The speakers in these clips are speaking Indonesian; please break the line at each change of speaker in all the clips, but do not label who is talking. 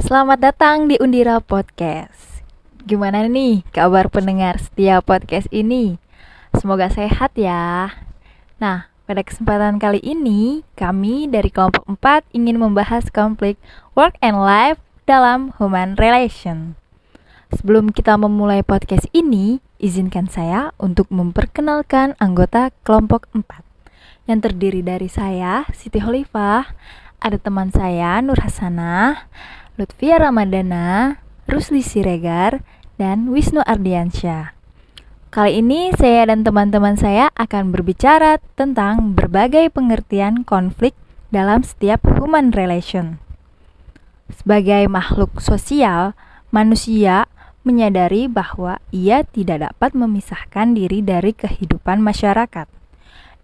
Selamat datang di Undira Podcast. Gimana nih kabar pendengar setiap podcast ini? Semoga sehat ya. Nah, pada kesempatan kali ini, kami dari kelompok 4 ingin membahas konflik work and life dalam human relation. Sebelum kita memulai podcast ini, izinkan saya untuk memperkenalkan anggota kelompok 4 yang terdiri dari saya, Siti Holifah, ada teman saya, Nur Hasanah, Lutfia Ramadana, Rusli Siregar, dan Wisnu Ardiansyah. Kali ini saya dan teman-teman saya akan berbicara tentang berbagai pengertian konflik dalam setiap human relation. Sebagai makhluk sosial, manusia menyadari bahwa ia tidak dapat memisahkan diri dari kehidupan masyarakat.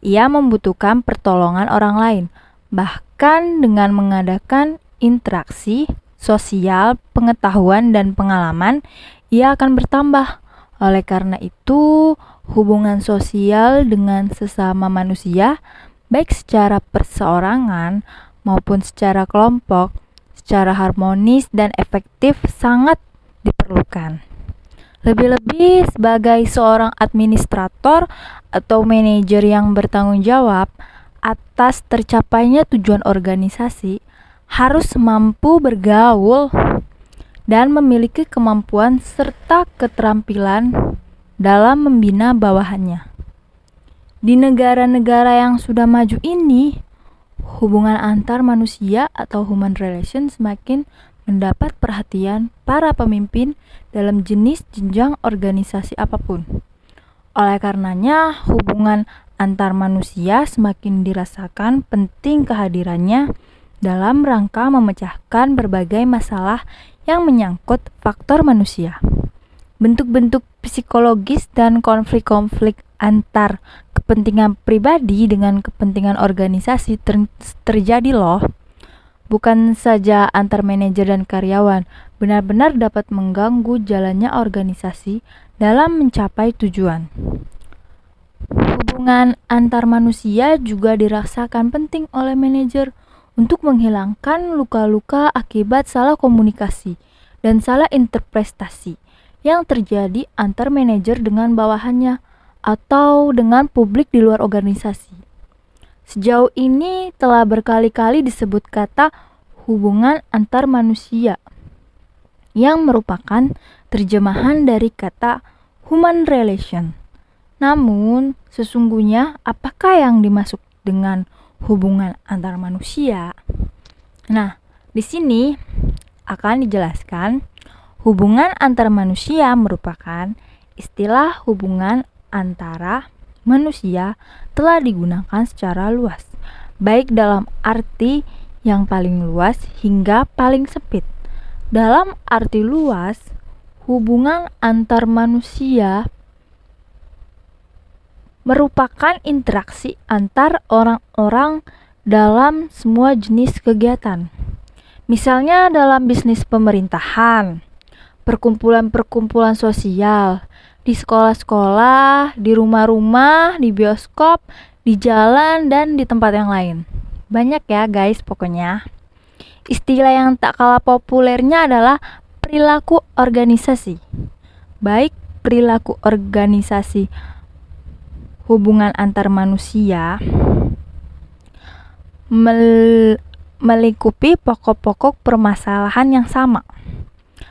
Ia membutuhkan pertolongan orang lain, bahkan dengan mengadakan interaksi sosial, pengetahuan, dan pengalaman, ia akan bertambah. Oleh karena itu, hubungan sosial dengan sesama manusia, baik secara perseorangan maupun secara kelompok, secara harmonis dan efektif sangat diperlukan. Lebih-lebih sebagai seorang administrator atau manajer yang bertanggung jawab atas tercapainya tujuan organisasi, harus mampu bergaul dan memiliki kemampuan serta keterampilan dalam membina bawahannya. Di negara-negara yang sudah maju ini, hubungan antar manusia atau human relation semakin mendapat perhatian para pemimpin dalam jenis jenjang organisasi apapun. Oleh karenanya, hubungan antar manusia semakin dirasakan penting kehadirannya dalam rangka memecahkan berbagai masalah yang menyangkut faktor manusia. Bentuk-bentuk psikologis dan konflik-konflik antar kepentingan pribadi dengan kepentingan organisasi terjadi loh. Bukan saja antar manajer dan karyawan, benar-benar dapat mengganggu jalannya organisasi dalam mencapai tujuan. Hubungan antar manusia juga dirasakan penting oleh manajer untuk menghilangkan luka-luka akibat salah komunikasi dan salah interpretasi yang terjadi antar manajer dengan bawahannya atau dengan publik di luar organisasi. Sejauh ini telah berkali-kali disebut kata hubungan antar manusia yang merupakan terjemahan dari kata human relation. Namun, sesungguhnya apakah yang dimaksud dengan hubungan antar manusia? Nah, di sini akan dijelaskan hubungan antar manusia merupakan istilah hubungan antara manusia telah digunakan secara luas, baik dalam arti yang paling luas hingga paling sempit. Dalam arti luas, hubungan antar manusia merupakan interaksi antar orang-orang dalam semua jenis kegiatan. Misalnya dalam bisnis pemerintahan, perkumpulan-perkumpulan sosial, di sekolah-sekolah, di rumah-rumah, di bioskop, di jalan, dan di tempat yang lain. Banyak ya guys pokoknya. Istilah yang tak kalah populernya adalah perilaku organisasi. Baik perilaku organisasi hubungan antar manusia melingkupi pokok-pokok permasalahan yang sama.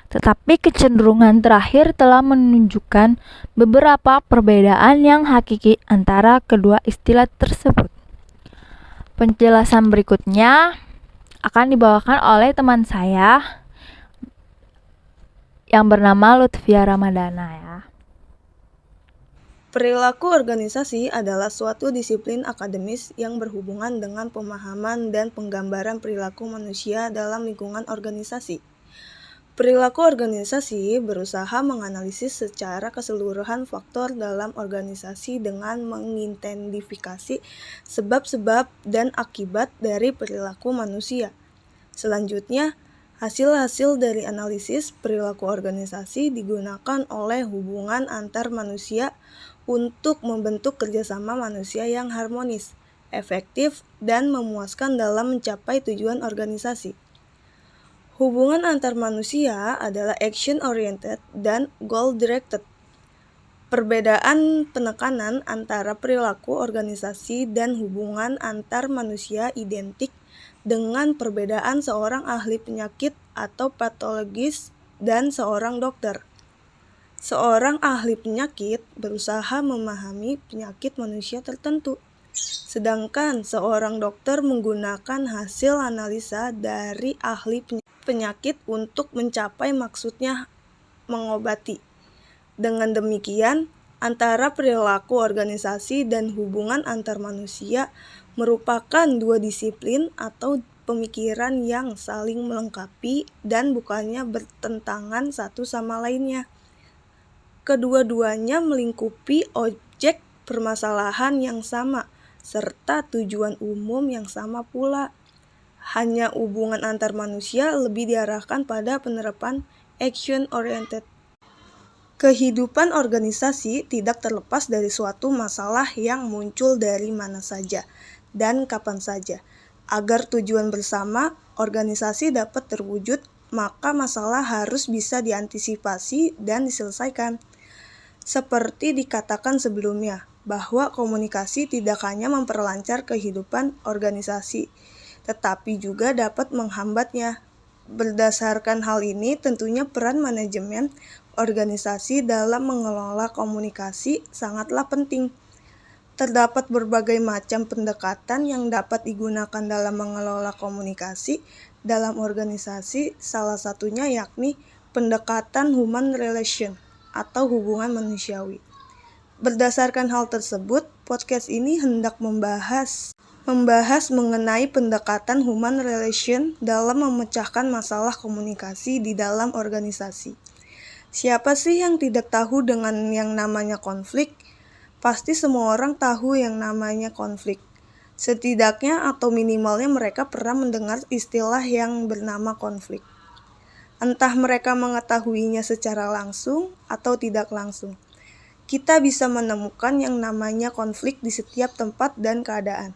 Tetapi kecenderungan terakhir telah menunjukkan beberapa perbedaan yang hakiki antara kedua istilah tersebut. Penjelasan berikutnya akan dibawakan oleh teman saya yang bernama Lutfia Ramadana ya.
Perilaku organisasi adalah suatu disiplin akademis yang berhubungan dengan pemahaman dan penggambaran perilaku manusia dalam lingkungan organisasi. Perilaku organisasi berusaha menganalisis secara keseluruhan faktor dalam organisasi dengan mengidentifikasi sebab-sebab dan akibat dari perilaku manusia. Selanjutnya, hasil-hasil dari analisis perilaku organisasi digunakan oleh hubungan antar manusia untuk membentuk kerjasama manusia yang harmonis, efektif, dan memuaskan dalam mencapai tujuan organisasi. Hubungan antar manusia adalah action-oriented dan goal-directed. Perbedaan penekanan antara perilaku organisasi dan hubungan antar manusia identik dengan perbedaan seorang ahli penyakit atau patologis dan seorang dokter. Seorang ahli penyakit berusaha memahami penyakit manusia tertentu, sedangkan seorang dokter menggunakan hasil analisa dari ahli penyakit untuk mencapai maksudnya mengobati. Dengan demikian, antara perilaku organisasi dan hubungan antar manusia merupakan dua disiplin atau pemikiran yang saling melengkapi dan bukannya bertentangan satu sama lainnya. Kedua-duanya melingkupi objek permasalahan yang sama, serta tujuan umum yang sama pula. Hanya hubungan antar manusia lebih diarahkan pada penerapan action-oriented. Kehidupan organisasi tidak terlepas dari suatu masalah yang muncul dari mana saja dan kapan saja. Agar tujuan bersama organisasi dapat terwujud, maka masalah harus bisa diantisipasi dan diselesaikan. Seperti dikatakan sebelumnya, bahwa komunikasi tidak hanya memperlancar kehidupan organisasi, tetapi juga dapat menghambatnya. Berdasarkan hal ini, tentunya peran manajemen organisasi dalam mengelola komunikasi sangatlah penting. Terdapat berbagai macam pendekatan yang dapat digunakan dalam mengelola komunikasi dalam organisasi, salah satunya yakni pendekatan human relation atau hubungan manusiawi. Berdasarkan hal tersebut, podcast ini hendak membahas mengenai pendekatan human relation dalam memecahkan masalah komunikasi di dalam organisasi. Siapa sih yang tidak tahu dengan yang namanya konflik? Pasti semua orang tahu yang namanya konflik. Setidaknya atau minimalnya mereka pernah mendengar istilah yang bernama konflik. Entah mereka mengetahuinya secara langsung atau tidak langsung. Kita bisa menemukan yang namanya konflik di setiap tempat dan keadaan.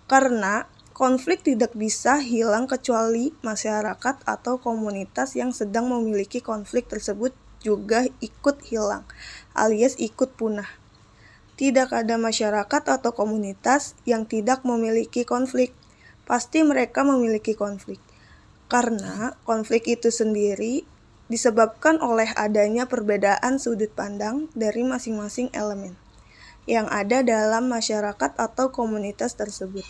Karena konflik tidak bisa hilang kecuali masyarakat atau komunitas yang sedang memiliki konflik tersebut juga ikut hilang, alias ikut punah. Tidak ada masyarakat atau komunitas yang tidak memiliki konflik. Pasti mereka memiliki konflik. Karena konflik itu sendiri disebabkan oleh adanya perbedaan sudut pandang dari masing-masing elemen yang ada dalam masyarakat atau komunitas tersebut.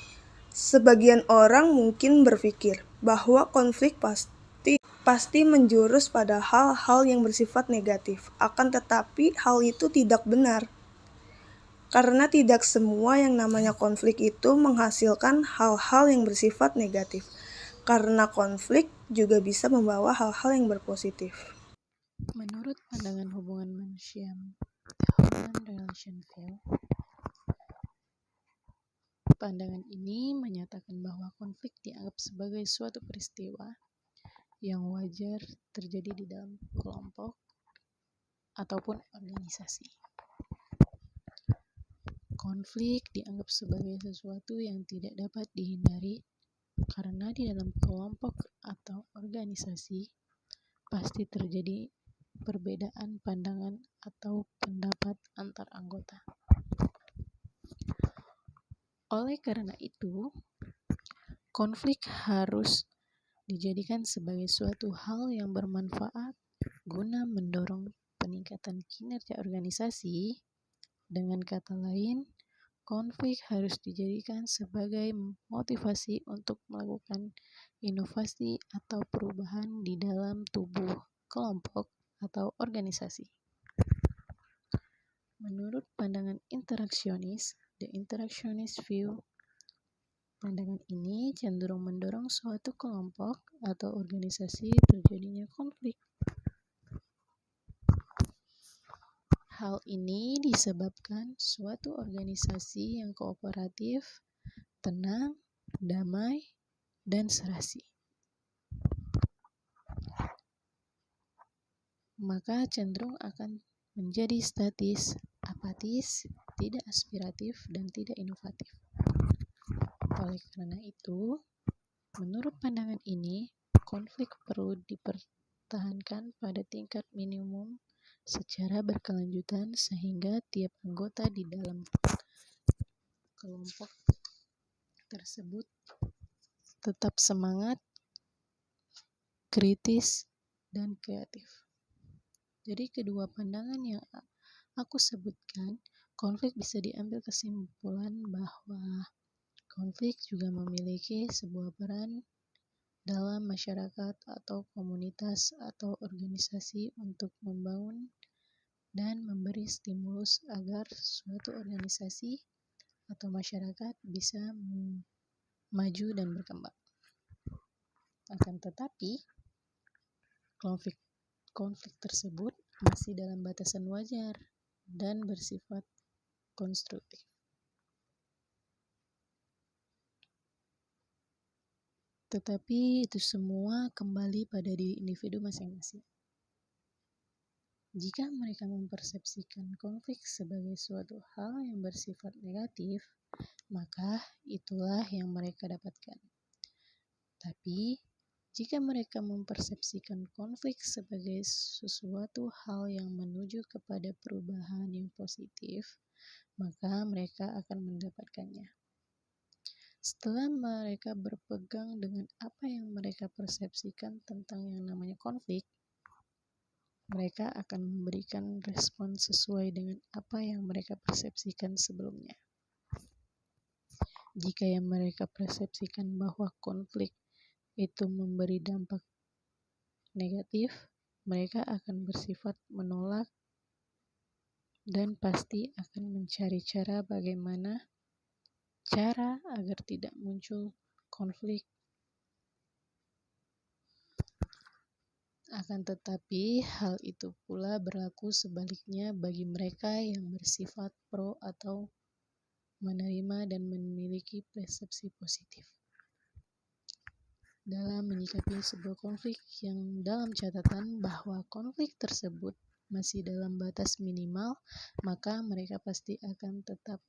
Sebagian orang mungkin berpikir bahwa konflik pasti menjurus pada hal-hal yang bersifat negatif. Akan tetapi hal itu tidak benar. Karena tidak semua yang namanya konflik itu menghasilkan hal-hal yang bersifat negatif. Karena konflik juga bisa membawa hal-hal yang berpositif.
Menurut pandangan hubungan manusia, Human Relation View, pandangan ini menyatakan bahwa konflik dianggap sebagai suatu peristiwa yang wajar terjadi di dalam kelompok ataupun organisasi. Konflik dianggap sebagai sesuatu yang tidak dapat dihindari karena di dalam kelompok atau organisasi pasti terjadi perbedaan pandangan atau pendapat antar anggota. Oleh karena itu, konflik harus dijadikan sebagai suatu hal yang bermanfaat guna mendorong peningkatan kinerja organisasi. Dengan kata lain, konflik harus dijadikan sebagai motivasi untuk melakukan inovasi atau perubahan di dalam tubuh kelompok atau organisasi. Menurut pandangan interaksionis, the interactionist view, pandangan ini cenderung mendorong suatu kelompok atau organisasi terjadinya konflik. Hal ini disebabkan suatu organisasi yang kooperatif, tenang, damai, dan serasi. Maka cenderung akan menjadi statis, apatis, tidak aspiratif, dan tidak inovatif. Oleh karena itu, menurut pandangan ini, konflik perlu dipertahankan pada tingkat minimum secara berkelanjutan sehingga tiap anggota di dalam kelompok tersebut tetap semangat, kritis, dan kreatif. Jadi kedua pandangan yang aku sebutkan, konflik bisa diambil kesimpulan bahwa konflik juga memiliki sebuah peran dalam masyarakat atau komunitas atau organisasi untuk membangun dan memberi stimulus agar suatu organisasi atau masyarakat bisa maju dan berkembang. Akan tetapi, konflik tersebut masih dalam batasan wajar dan bersifat konstruktif. Tetapi itu semua kembali pada diri individu masing-masing. Jika mereka mempersepsikan konflik sebagai suatu hal yang bersifat negatif, maka itulah yang mereka dapatkan. Tapi, jika mereka mempersepsikan konflik sebagai sesuatu hal yang menuju kepada perubahan yang positif, maka mereka akan mendapatkannya. Setelah mereka berpegang dengan apa yang mereka persepsikan tentang yang namanya konflik, mereka akan memberikan respon sesuai dengan apa yang mereka persepsikan sebelumnya. Jika yang mereka persepsikan bahwa konflik itu memberi dampak negatif, mereka akan bersifat menolak dan pasti akan mencari cara bagaimana cara agar tidak muncul konflik. Akan tetapi, hal itu pula berlaku sebaliknya bagi mereka yang bersifat pro atau menerima dan memiliki persepsi positif dalam menyikapi sebuah konflik yang dalam catatan bahwa konflik tersebut masih dalam batas minimal, maka mereka pasti akan tetap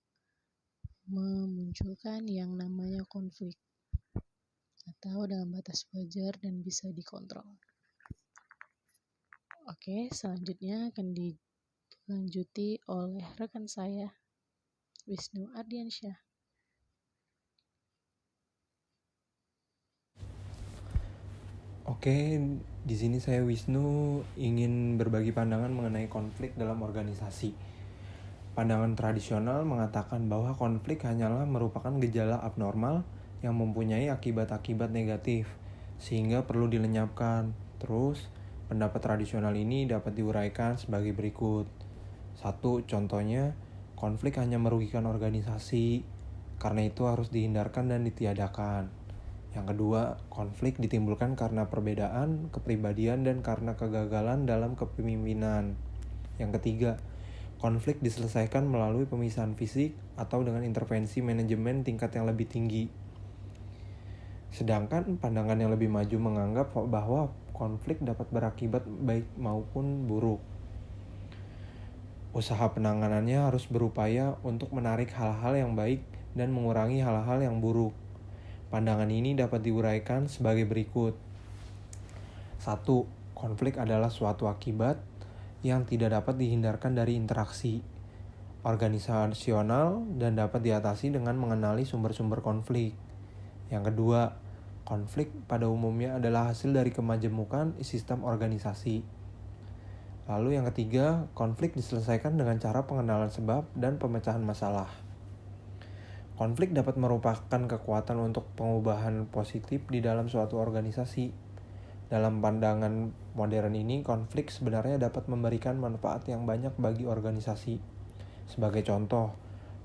memunculkan yang namanya konflik atau dalam batas wajar dan bisa dikontrol. Oke, selanjutnya akan dilanjuti oleh rekan saya, Wisnu Ardiansyah.
Oke, di sini saya Wisnu ingin berbagi pandangan mengenai konflik dalam organisasi. Pandangan tradisional mengatakan bahwa konflik hanyalah merupakan gejala abnormal yang mempunyai akibat-akibat negatif, sehingga perlu dilenyapkan. Terus, pendapat tradisional ini dapat diuraikan sebagai berikut. 1. Contohnya, konflik hanya merugikan organisasi, karena itu harus dihindarkan dan ditiadakan. Yang kedua, konflik ditimbulkan karena perbedaan kepribadian dan karena kegagalan dalam kepemimpinan. Yang ketiga, konflik diselesaikan melalui pemisahan fisik atau dengan intervensi manajemen tingkat yang lebih tinggi. Sedangkan pandangan yang lebih maju menganggap bahwa konflik dapat berakibat baik maupun buruk. Usaha penanganannya harus berupaya untuk menarik hal-hal yang baik dan mengurangi hal-hal yang buruk. Pandangan ini dapat diuraikan sebagai berikut. 1. Konflik adalah suatu akibat yang tidak dapat dihindarkan dari interaksi organisasional dan dapat diatasi dengan mengenali sumber-sumber konflik. Yang kedua, konflik pada umumnya adalah hasil dari kemajemukan sistem organisasi. Lalu yang ketiga, konflik diselesaikan dengan cara pengenalan sebab dan pemecahan masalah. Konflik dapat merupakan kekuatan untuk pengubahan positif di dalam suatu organisasi. Dalam pandangan modern ini, konflik sebenarnya dapat memberikan manfaat yang banyak bagi organisasi. Sebagai contoh,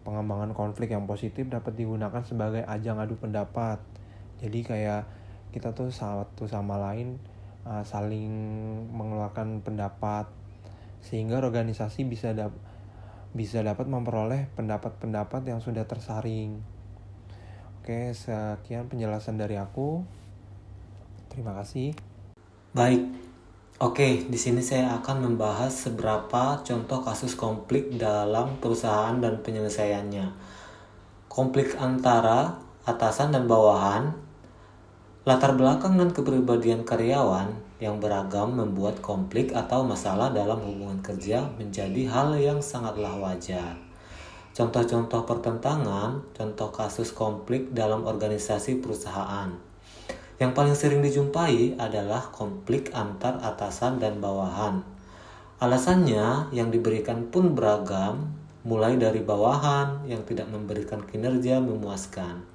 pengembangan konflik yang positif dapat digunakan sebagai ajang adu pendapat. Jadi kayak kita tuh satu sama lain saling mengeluarkan pendapat, sehingga organisasi bisa dapat memperoleh pendapat-pendapat yang sudah tersaring. Oke, sekian penjelasan dari aku. Terima kasih.
Baik. Oke, di sini saya akan membahas beberapa contoh kasus konflik dalam perusahaan dan penyelesaiannya. Konflik antara atasan dan bawahan, Latar belakang dan kepribadian karyawan yang beragam membuat konflik atau masalah dalam hubungan kerja menjadi hal yang sangatlah wajar. Contoh-contoh pertentangan, contoh kasus konflik dalam organisasi perusahaan. Yang paling sering dijumpai adalah konflik antar atasan dan bawahan. Alasannya yang diberikan pun beragam, mulai dari bawahan yang tidak memberikan kinerja memuaskan.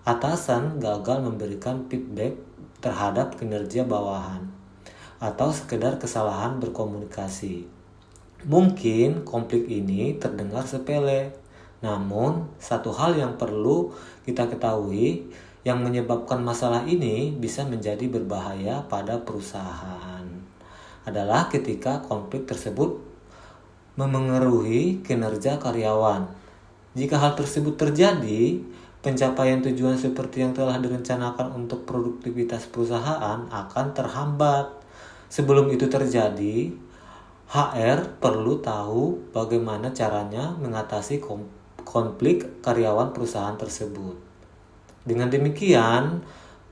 Atasan gagal memberikan feedback terhadap kinerja bawahan, atau sekedar kesalahan berkomunikasi. Mungkin konflik ini terdengar sepele, namun satu hal yang perlu kita ketahui yang menyebabkan masalah ini bisa menjadi berbahaya pada perusahaan adalah ketika konflik tersebut memengaruhi kinerja karyawan. Jika hal tersebut terjadi, pencapaian tujuan seperti yang telah direncanakan untuk produktivitas perusahaan akan terhambat. Sebelum itu terjadi, HR perlu tahu bagaimana caranya mengatasi konflik karyawan perusahaan tersebut. Dengan demikian,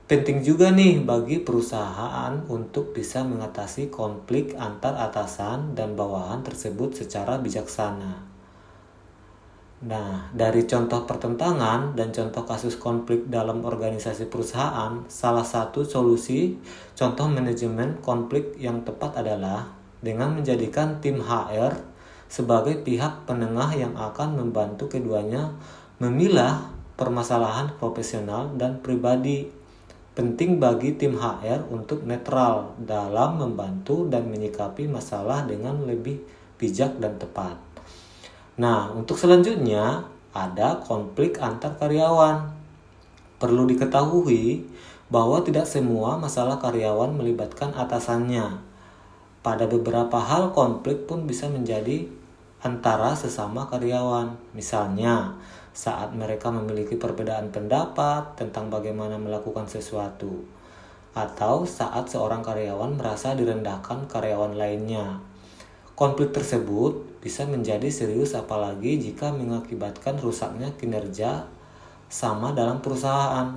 penting juga nih bagi perusahaan untuk bisa mengatasi konflik antar atasan dan bawahan tersebut secara bijaksana. Nah, dari contoh pertentangan dan contoh kasus konflik dalam organisasi perusahaan, salah satu solusi contoh manajemen konflik yang tepat adalah dengan menjadikan tim HR sebagai pihak penengah yang akan membantu keduanya memilah permasalahan profesional dan pribadi. Penting bagi tim HR untuk netral dalam membantu dan menyikapi masalah dengan lebih bijak dan tepat. Nah, untuk selanjutnya ada konflik antar karyawan. Perlu diketahui bahwa tidak semua masalah karyawan melibatkan atasannya. Pada beberapa hal konflik pun bisa menjadi antara sesama karyawan. Misalnya, saat mereka memiliki perbedaan pendapat tentang bagaimana melakukan sesuatu, atau saat seorang karyawan merasa direndahkan karyawan lainnya. Konflik tersebut bisa menjadi serius apalagi jika mengakibatkan rusaknya kinerja sama dalam perusahaan.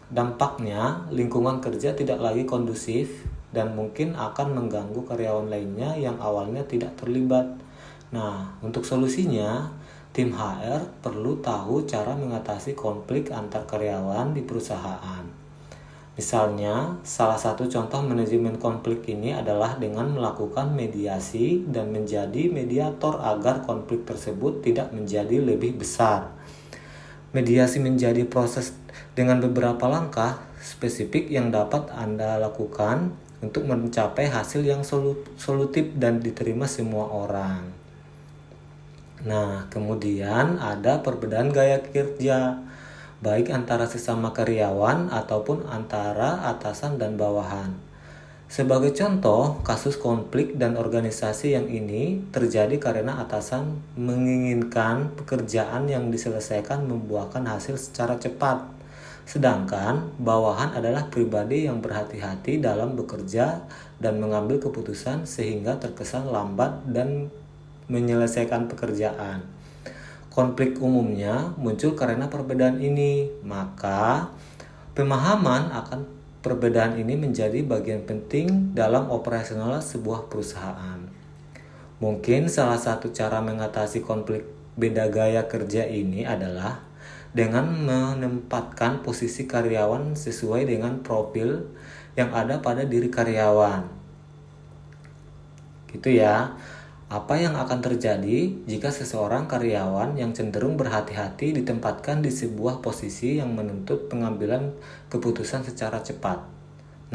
Dampaknya, lingkungan kerja tidak lagi kondusif dan mungkin akan mengganggu karyawan lainnya yang awalnya tidak terlibat. Nah, untuk solusinya, tim HR perlu tahu cara mengatasi konflik antar karyawan di perusahaan. Misalnya, salah satu contoh manajemen konflik ini adalah dengan melakukan mediasi dan menjadi mediator agar konflik tersebut tidak menjadi lebih besar. Mediasi menjadi proses dengan beberapa langkah spesifik yang dapat Anda lakukan untuk mencapai hasil yang solutif dan diterima semua orang. Nah, kemudian ada perbedaan gaya kerja, baik antara sesama karyawan ataupun antara atasan dan bawahan. Sebagai contoh, kasus konflik dan organisasi yang ini terjadi karena atasan menginginkan pekerjaan yang diselesaikan membuahkan hasil secara cepat, sedangkan bawahan adalah pribadi yang berhati-hati dalam bekerja dan mengambil keputusan sehingga terkesan lambat dan menyelesaikan pekerjaan. Konflik umumnya muncul karena perbedaan ini, maka pemahaman akan perbedaan ini menjadi bagian penting dalam operasional sebuah perusahaan. Mungkin salah satu cara mengatasi konflik beda gaya kerja ini adalah dengan menempatkan posisi karyawan sesuai dengan profil yang ada pada diri karyawan. Gitu ya. Apa yang akan terjadi jika seseorang karyawan yang cenderung berhati-hati ditempatkan di sebuah posisi yang menuntut pengambilan keputusan secara cepat?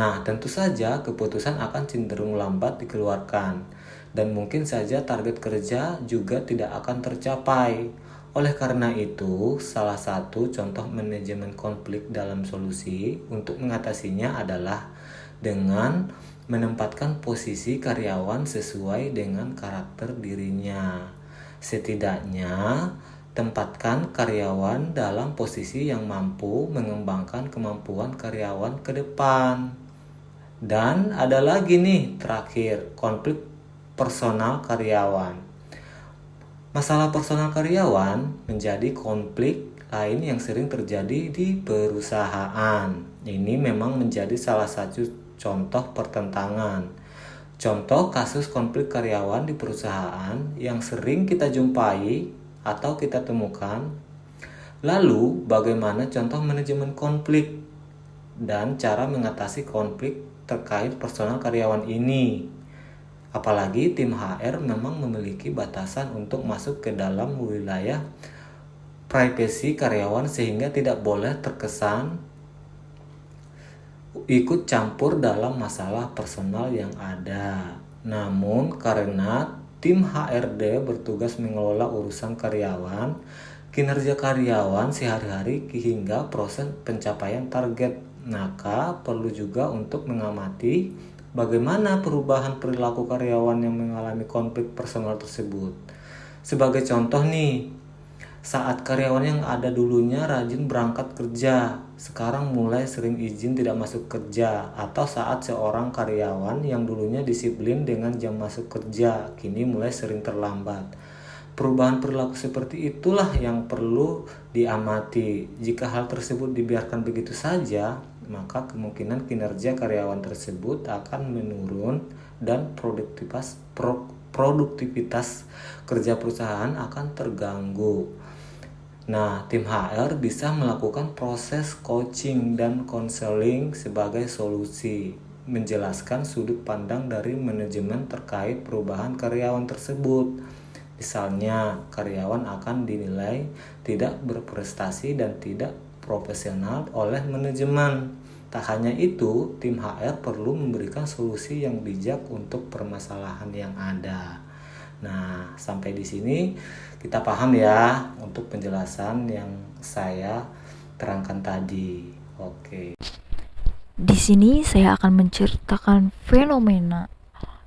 Nah, tentu saja keputusan akan cenderung lambat dikeluarkan dan mungkin saja target kerja juga tidak akan tercapai. Oleh karena itu, salah satu contoh manajemen konflik dalam solusi untuk mengatasinya adalah dengan menempatkan posisi karyawan sesuai dengan karakter dirinya. Setidaknya, tempatkan karyawan dalam posisi yang mampu mengembangkan kemampuan karyawan ke depan. Dan ada lagi nih, terakhir, konflik personal karyawan. Masalah personal karyawan menjadi konflik lain yang sering terjadi di perusahaan. Ini memang menjadi salah satu contoh pertentangan. Contoh kasus konflik karyawan di perusahaan yang sering kita jumpai atau kita temukan. Lalu, bagaimana contoh manajemen konflik dan cara mengatasi konflik terkait personal karyawan ini? Apalagi tim HR memang memiliki batasan untuk masuk ke dalam wilayah privasi karyawan sehingga tidak boleh terkesan ikut campur dalam masalah personal yang ada. Namun karena tim HRD bertugas mengelola urusan karyawan, kinerja karyawan sehari-hari hingga proses pencapaian target, maka perlu juga untuk mengamati bagaimana perubahan perilaku karyawan yang mengalami konflik personal tersebut. Sebagai contoh nih, saat karyawan yang ada dulunya rajin berangkat kerja, sekarang mulai sering izin tidak masuk kerja, atau saat seorang karyawan yang dulunya disiplin dengan jam masuk kerja, kini mulai sering terlambat. Perubahan perilaku seperti itulah yang perlu diamati. Jika hal tersebut dibiarkan begitu saja, maka kemungkinan kinerja karyawan tersebut akan menurun dan produktivitas kerja perusahaan akan terganggu. Nah, tim HR bisa melakukan proses coaching dan konseling sebagai solusi, menjelaskan sudut pandang dari manajemen terkait perubahan karyawan tersebut. Misalnya, karyawan akan dinilai tidak berprestasi dan tidak profesional oleh manajemen. Tak hanya itu, tim HR perlu memberikan solusi yang bijak untuk permasalahan yang ada. Nah, sampai di sini kita paham ya untuk penjelasan yang saya terangkan tadi. Oke.
Di sini saya akan menceritakan fenomena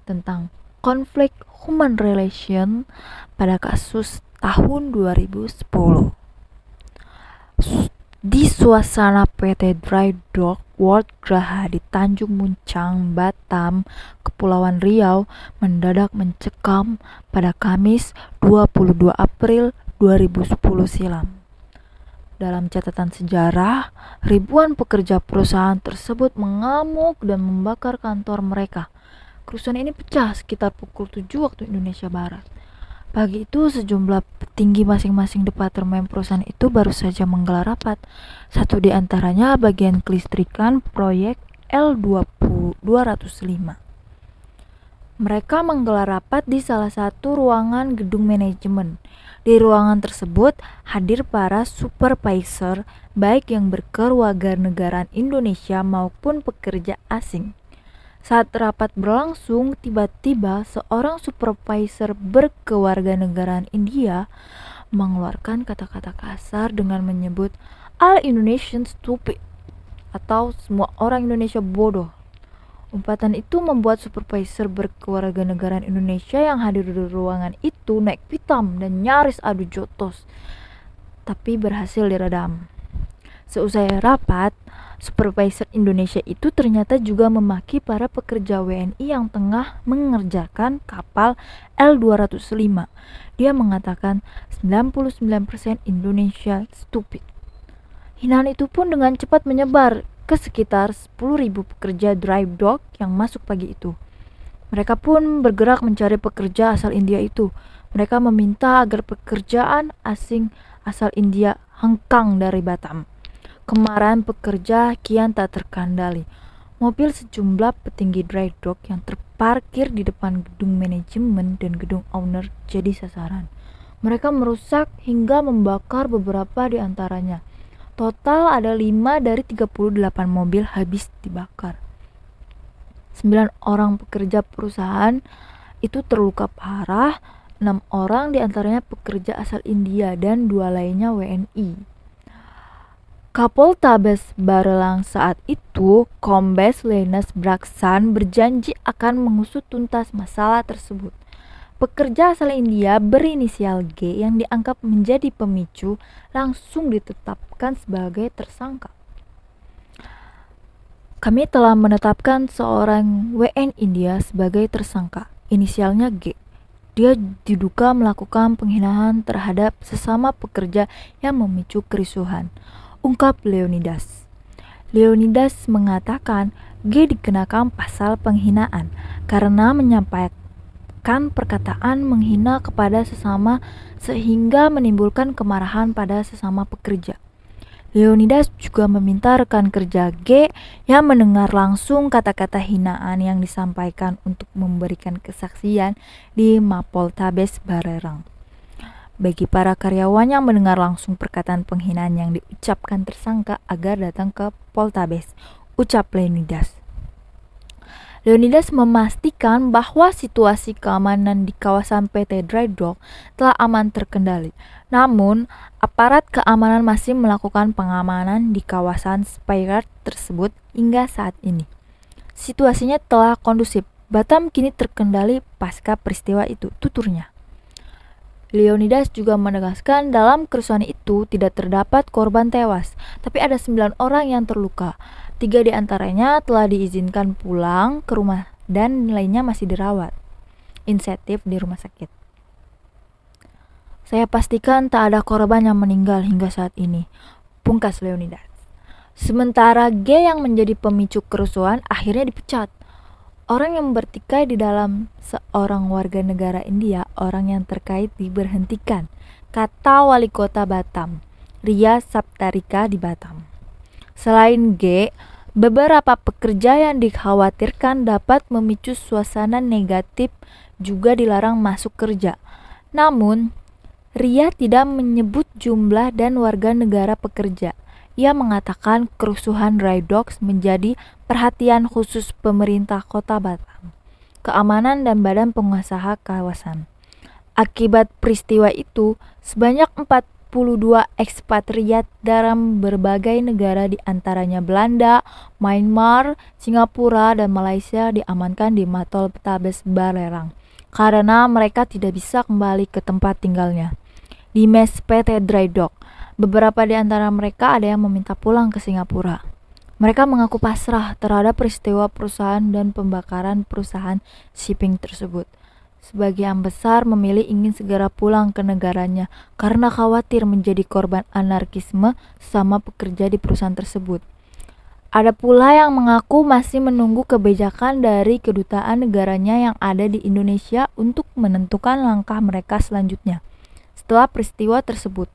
tentang konflik human relation pada kasus tahun 2010. Di suasana PT Dry Dock World Graha di Tanjung Muncang, Batam, Kepulauan Riau mendadak mencekam pada Kamis 22 April 2010 silam. Dalam catatan sejarah, ribuan pekerja perusahaan tersebut mengamuk dan membakar kantor mereka. Kerusuhan ini pecah sekitar pukul 7 waktu Indonesia Barat. Pagi itu sejumlah petinggi masing-masing departemen perusahaan itu baru saja menggelar rapat. Satu di antaranya bagian kelistrikan proyek L205. Mereka menggelar rapat di salah satu ruangan gedung manajemen. Di ruangan tersebut hadir para supervisor baik yang berkewarganegaraan Indonesia maupun pekerja asing. Saat rapat berlangsung, tiba-tiba seorang supervisor berkewarganegaraan India mengeluarkan kata-kata kasar dengan menyebut all Indonesians stupid atau semua orang Indonesia bodoh. Umpatan itu membuat supervisor berkewarganegaraan Indonesia yang hadir di ruangan itu naik pitam dan nyaris adu jotos, tapi berhasil diredam. Seusai rapat, supervisor Indonesia itu ternyata juga memaki para pekerja WNI yang tengah mengerjakan kapal L205. Dia mengatakan 99% Indonesia stupid. Hinaan itu pun dengan cepat menyebar ke sekitar 10.000 pekerja dry dock yang masuk pagi itu. Mereka pun bergerak mencari pekerja asal India itu. Mereka meminta agar pekerjaan asing asal India hengkang dari Batam. Kemarahan pekerja kian tak terkendali. Mobil sejumlah petinggi dry dock yang terparkir di depan gedung manajemen dan gedung owner jadi sasaran. Mereka merusak hingga membakar beberapa di antaranya. Total ada 5 dari 38 mobil habis dibakar. 9 orang pekerja perusahaan itu terluka parah, 6 orang di antaranya pekerja asal India dan 2 lainnya WNI. Kapoltabes Barelang saat itu, Kombes Lenas Braksan berjanji akan mengusut tuntas masalah tersebut. Pekerja asal India berinisial G yang dianggap menjadi pemicu langsung ditetapkan sebagai tersangka. Kami telah menetapkan seorang WN India sebagai tersangka, inisialnya G. Dia diduga melakukan penghinaan terhadap sesama pekerja yang memicu kerusuhan, ungkap Leonidas. Leonidas mengatakan G dikenakan pasal penghinaan karena menyampaikan perkataan menghina kepada sesama sehingga menimbulkan kemarahan pada sesama pekerja. Leonidas juga meminta rekan kerja G yang mendengar langsung kata-kata hinaan yang disampaikan untuk memberikan kesaksian di Mapoltabes Balerang. Bagi para karyawan yang mendengar langsung perkataan penghinaan yang diucapkan tersangka agar datang ke Poltabes, ucap Leonidas. Leonidas memastikan bahwa situasi keamanan di kawasan PT Dry Dock telah aman terkendali. Namun, aparat keamanan masih melakukan pengamanan di kawasan Speyard tersebut hingga saat ini. Situasinya telah kondusif. Batam kini terkendali pasca peristiwa itu, tuturnya. Leonidas juga menegaskan dalam kerusuhan itu tidak terdapat korban tewas, tapi ada 9 orang yang terluka. 3 di antaranya telah diizinkan pulang ke rumah dan lainnya masih dirawat intensif di rumah sakit. Saya pastikan tak ada korban yang meninggal hingga saat ini, pungkas Leonidas. Sementara G yang menjadi pemicu kerusuhan akhirnya dipecat. Orang yang bertikai di dalam seorang warga negara India, orang yang terkait diberhentikan, kata Wali Kota Batam, Ria Saptarika di Batam. Selain G, beberapa pekerja yang dikhawatirkan dapat memicu suasana negatif juga dilarang masuk kerja. Namun, Ria tidak menyebut jumlah dan warga negara pekerja. Ia mengatakan kerusuhan Dry Docks menjadi perhatian khusus pemerintah Kota Batam, keamanan dan badan pengusaha kawasan. Akibat peristiwa itu, sebanyak 42 ekspatriat dalam berbagai negara di antaranya Belanda, Myanmar, Singapura, dan Malaysia diamankan di Mapoltabes Balerang karena mereka tidak bisa kembali ke tempat tinggalnya. Di mes PT Dry Dock, beberapa di antara mereka ada yang meminta pulang ke Singapura. Mereka mengaku pasrah terhadap peristiwa perusahaan dan pembakaran perusahaan shipping tersebut. Sebagian besar memilih ingin segera pulang ke negaranya karena khawatir menjadi korban anarkisme sama pekerja di perusahaan tersebut. Ada pula yang mengaku masih menunggu kebijakan dari kedutaan negaranya yang ada di Indonesia untuk menentukan langkah mereka selanjutnya setelah peristiwa tersebut.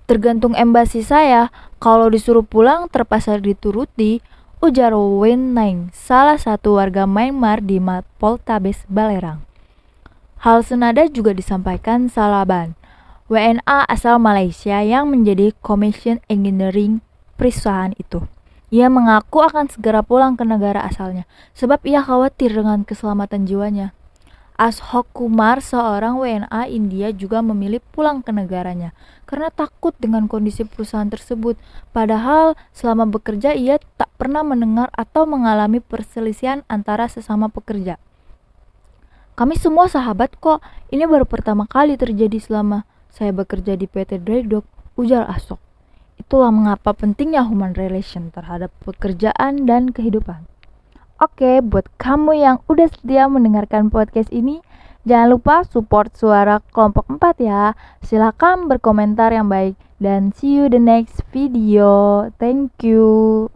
Tergantung embasi saya, kalau disuruh pulang terpaksa dituruti, ujar Wen Naing, salah satu warga Myanmar di Mapoltabes Balerang. Hal senada juga disampaikan Salaban, WNA asal Malaysia yang menjadi Commission Engineering perusahaan itu. Ia mengaku akan segera pulang ke negara asalnya, sebab ia khawatir dengan keselamatan jiwanya. Ashok Kumar, seorang WNA India, juga memilih pulang ke negaranya karena takut dengan kondisi perusahaan tersebut. Padahal selama bekerja ia tak pernah mendengar atau mengalami perselisihan antara sesama pekerja. Kami semua sahabat kok, ini baru pertama kali terjadi selama saya bekerja di PT Dry Dock, ujar Ashok. Itulah mengapa pentingnya human relation terhadap pekerjaan dan kehidupan. Oke, buat kamu yang udah setia mendengarkan podcast ini, jangan lupa support suara kelompok 4 ya. Silakan berkomentar yang baik dan see you the next video. Thank you.